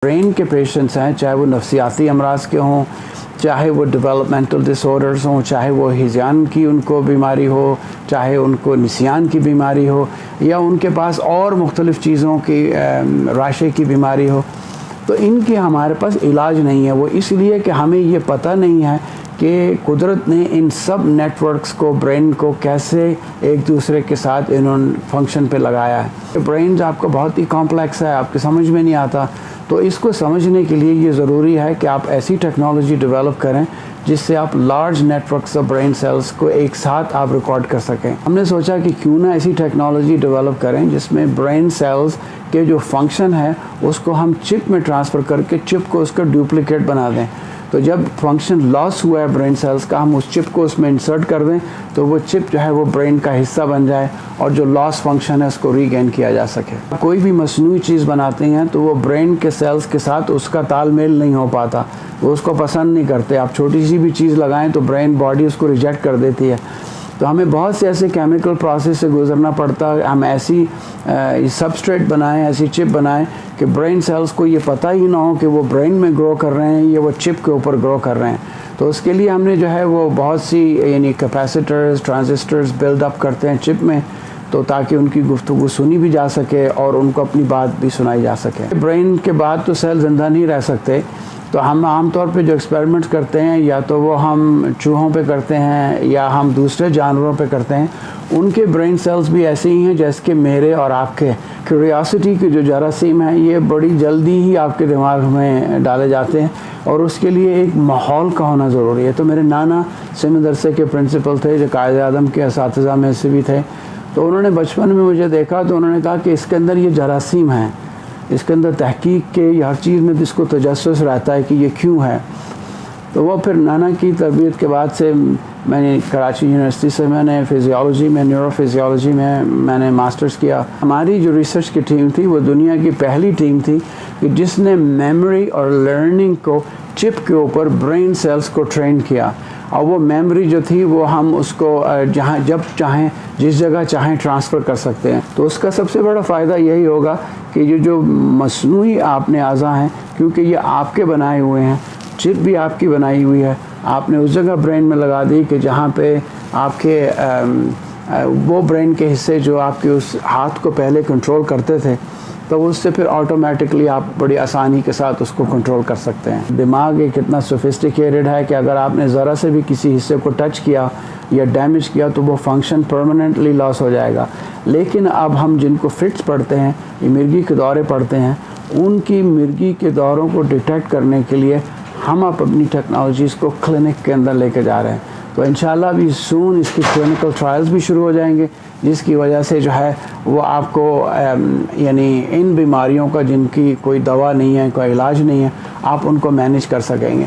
Brain کے patients ہیں، چاہے وہ نفسیاتی امراض کے ہوں، چاہے وہ ڈیولپمنٹل ڈس آرڈرز ہوں، چاہے وہ ہذیان کی ان کو بیماری ہو، چاہے ان کو نسیان کی بیماری ہو، یا ان کے پاس اور مختلف چیزوں کی راشے کی بیماری ہو، تو ان کی ہمارے پاس علاج نہیں ہے۔ وہ اس لیے کہ ہمیں یہ پتہ نہیں ہے کہ قدرت نے ان سب نیٹ ورکس کو، برین کو کیسے ایک دوسرے کے ساتھ فنکشن پہ لگایا ہے۔ برین آپ کا بہت ہی کمپلیکس ہے، آپ کے سمجھ میں نہیں آتا، تو اس کو سمجھنے کے لیے یہ ضروری ہے کہ آپ ایسی ٹیکنالوجی ڈیولپ کریں جس سے آپ large networks of brain cells کو ایک ساتھ آپ ریکارڈ کر سکیں۔ ہم نے سوچا کہ کیوں نہ ایسی ٹیکنالوجی ڈیولپ کریں جس میں برین سیلز کے جو فنکشن ہے اس کو ہم چپ میں ٹرانسفر کر کے چپ کو اس کا ڈپلیکیٹ بنا دیں۔ تو جب فنکشن لاس ہوا ہے برین سیلز کا، ہم اس چپ کو اس میں انسرٹ کر دیں تو وہ چپ جو ہے وہ برین کا حصہ بن جائے اور جو لاس فنکشن ہے اس کو ری گین کیا جا سکے۔ کوئی بھی مصنوعی چیز بناتے ہیں تو وہ برین کے سیلز کے ساتھ اس کا تال میل نہیں ہو پاتا، وہ اس کو پسند نہیں کرتے۔ آپ چھوٹی سی بھی چیز لگائیں تو برین باڈی اس کو ریجیکٹ کر دیتی ہے۔ تو ہمیں بہت سے ایسے کیمیکل پروسیس سے گزرنا پڑتا ہے، ہم ایسی سبسٹریٹ بنائیں، ایسی چپ بنائیں کہ برین سیلز کو یہ پتہ ہی نہ ہو کہ وہ برین میں گرو کر رہے ہیں یا وہ چپ کے اوپر گرو کر رہے ہیں۔ تو اس کے لیے ہم نے جو ہے وہ بہت سی کیپیسیٹرز، ٹرانزسٹرز بلڈ اپ کرتے ہیں چپ میں، تو تاکہ ان کی گفتگو سنی بھی جا سکے اور ان کو اپنی بات بھی سنائی جا سکے۔ برین کے بعد تو سیل زندہ نہیں رہ سکتے، تو ہم عام طور پہ جو ایکسپیریمنٹس کرتے ہیں یا تو وہ ہم چوہوں پہ کرتے ہیں یا ہم دوسرے جانوروں پہ کرتے ہیں۔ ان کے برین سیلز بھی ایسے ہی ہیں جیسے کہ میرے اور آپ کے۔ کیوریاسٹی کے جو جراثیم ہیں یہ بڑی جلدی ہی آپ کے دماغ میں ڈالے جاتے ہیں اور اس کے لیے ایک ماحول کا ہونا ضروری ہے۔ تو میرے نانا سے مدرسے کے پرنسپل تھے جو قائد اعظم کے اساتذہ میں سے بھی تھے، تو انہوں نے بچپن میں مجھے دیکھا تو انہوں نے کہا کہ اس کے اندر یہ جراثیم ہیں، اس کے اندر تحقیق کے ہر چیز میں اس کو تجسس رہتا ہے کہ یہ کیوں ہے۔ تو وہ پھر نانا کی تربیت کے بعد سے میں نے کراچی یونیورسٹی سے میں نے فزیالوجی میں، نیورو فزیالوجی میں نے ماسٹرز کیا۔ ہماری جو ریسرچ کی ٹیم تھی وہ دنیا کی پہلی ٹیم تھی کہ جس نے میموری اور لرننگ کو چپ کے اوپر برین سیلز کو ٹرین کیا، اور وہ میموری جو تھی وہ ہم اس کو جہاں جب چاہیں جس جگہ چاہیں ٹرانسفر کر سکتے ہیں۔ تو اس کا سب سے بڑا فائدہ یہی ہوگا کہ یہ جو مصنوعی آپ نے اعضاء ہیں، کیونکہ یہ آپ کے بنائے ہوئے ہیں، چپ بھی آپ کی بنائی ہوئی ہے، آپ نے اس جگہ برین میں لگا دی کہ جہاں پہ آپ کے وہ برین کے حصے جو آپ کے اس ہاتھ کو پہلے کنٹرول کرتے تھے، تو اس سے پھر آٹومیٹکلی آپ بڑی آسانی کے ساتھ اس کو کنٹرول کر سکتے ہیں۔ دماغ ایک اتنا سوفسٹیکیٹڈ ہے کہ اگر آپ نے ذرا سے بھی کسی حصے کو ٹچ کیا یا ڈیمیج کیا تو وہ فنکشن پرماننٹلی لاس ہو جائے گا۔ لیکن اب ہم جن کو فٹس پڑھتے ہیں، یہ مرگی کے دورے پڑھتے ہیں، ان کی مرگی کے دوروں کو ڈیٹیکٹ کرنے کے لیے ہم اپنی ٹیکنالوجیز کو کلینک کے اندر لے کے جا رہے ہیں۔ تو انشاءاللہ ابھی سون اس کی کلینکل ٹرائلز بھی شروع ہو جائیں گے، جس کی وجہ سے جو ہے وہ آپ کو ان بیماریوں کا جن کی کوئی دوا نہیں ہے، کوئی علاج نہیں ہے، آپ ان کو مینیج کر سکیں گے۔